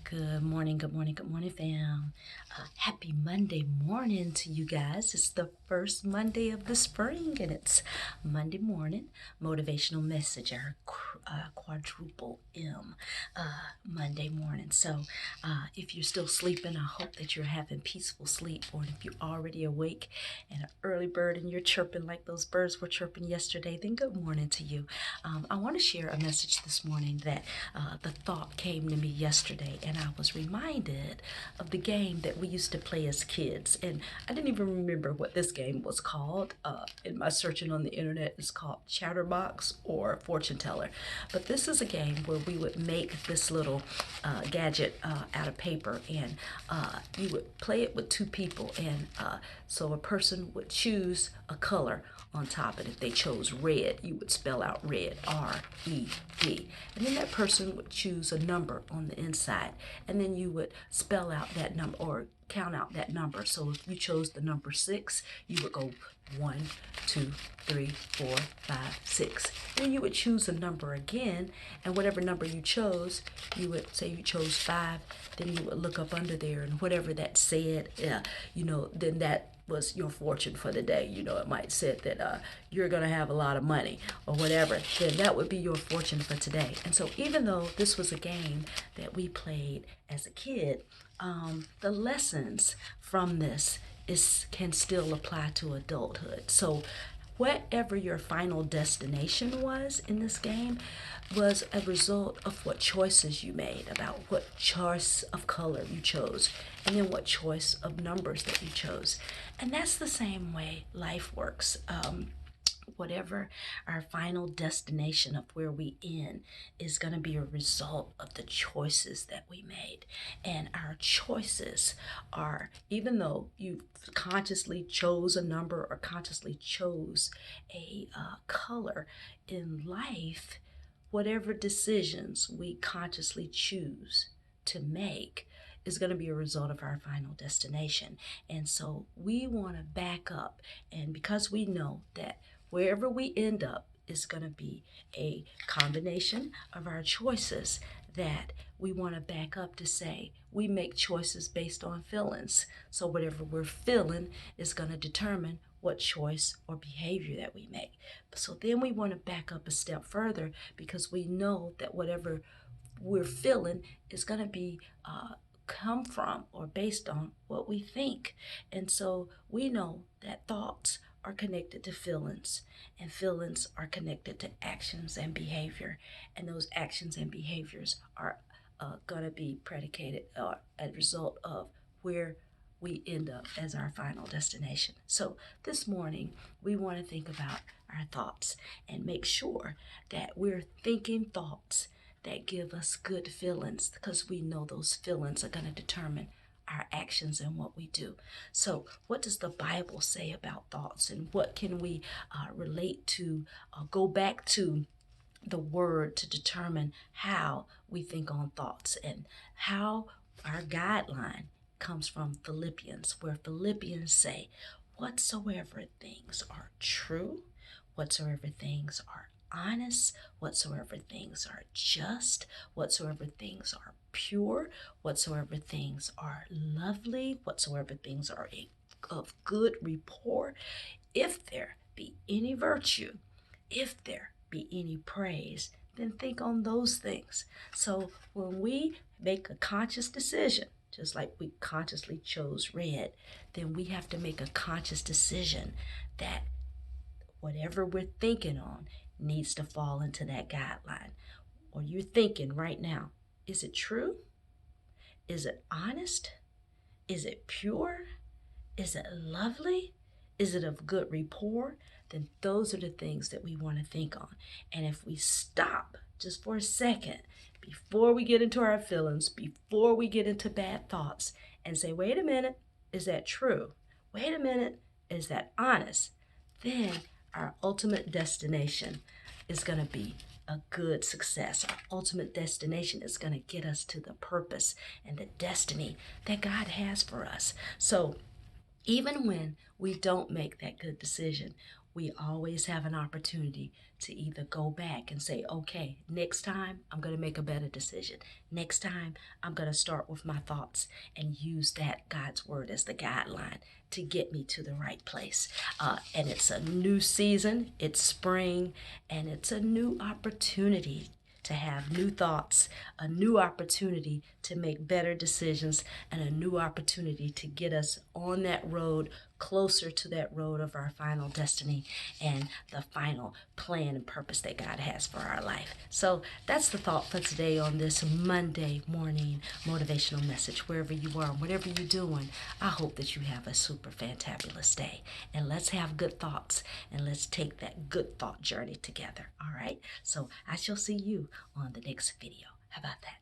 Good morning, good morning, good morning, fam. Happy Monday morning to you guys. It's the first Monday of the spring, and it's Monday morning motivational message, our quadruple M Monday morning. So, if you're still sleeping, I hope that you're having peaceful sleep, or if you're already awake and an early bird and you're chirping like those birds were chirping yesterday, then good morning to you. I want to share a message this morning that the thought came to me yesterday, and I was reminded of the game that we used to play as kids. And I didn't even remember what this game was called. In my searching on the internet, it's called Chatterbox or Fortune Teller. But this is a game where we would make this little gadget out of paper, and you would play it with two people. And so a person would choose a color on top, and if they chose red, you would spell out red, R-E-D, and then that person would choose a number on the inside, and then you would spell out that number or count out that number. So if you chose the number 6, you would go 1, 2, 3, 4, 5, 6. Then you would choose a number again, and whatever number you chose, you would say you chose 5, then you would look up under there, and whatever that said, then that was your fortune for the day. It might say that you're going to have a lot of money or whatever, then that would be your fortune for today. And so even though this was a game that we played as a kid, the lessons from this can still apply to adulthood. So whatever your final destination was in this game was a result of what choices you made, about what choice of color you chose, and then what choice of numbers that you chose. And that's the same way life works. Whatever our final destination of where we end is going to be a result of the choices that we made. And our choices are, even though you consciously chose a number or consciously chose a color in life, whatever decisions we consciously choose to make is going to be a result of our final destination. And so we want to back up, and because we know that wherever we end up is going to be a combination of our choices, that we want to back up to say we make choices based on feelings. So whatever we're feeling is going to determine what choice or behavior that we make. So then we want to back up a step further, because we know that whatever we're feeling is going to be come from or based on what we think. And so we know that thoughts are connected to feelings, and feelings are connected to actions and behavior, and those actions and behaviors are going to be predicated as a result of where we end up as our final destination. So this morning we want to think about our thoughts and make sure that we're thinking thoughts that give us good feelings, because we know those feelings are going to determine our actions and what we do. So what does the Bible say about thoughts, and what can we relate to, go back to the word to determine how we think on thoughts, and how our guideline comes from Philippians, where Philippians say, whatsoever things are true, whatsoever things are honest, whatsoever things are just, whatsoever things are pure, whatsoever things are lovely, whatsoever things are of good rapport, if there be any virtue, if there be any praise, then think on those things. So when we make a conscious decision, just like we consciously chose red, then we have to make a conscious decision that whatever we're thinking on needs to fall into that guideline. Or you're thinking right now, is it true? Is it honest? Is it pure? Is it lovely? Is it of good rapport? Then those are the things that we want to think on. And if we stop just for a second before we get into our feelings, before we get into bad thoughts, and say, wait a minute, is that true? Wait a minute, is that honest? Then our ultimate destination is going to be a good success. Our ultimate destination is going to get us to the purpose and the destiny that God has for us. So even when we don't make that good decision, we always have an opportunity to either go back and say, okay, next time I'm going to make a better decision. Next time I'm going to start with my thoughts and use that God's word as the guideline to get me to the right place. And it's a new season, it's spring, and it's a new opportunity to have new thoughts, a new opportunity to make better decisions, and a new opportunity to get us on that road, closer to that road of our final destiny and the final plan and purpose that God has for our life. So that's the thought for today on this Monday morning motivational message. Wherever you are, whatever you're doing, I hope that you have a super fantabulous day. And let's have good thoughts, and let's take that good thought journey together. All right? So I shall see you on the next video. How about that?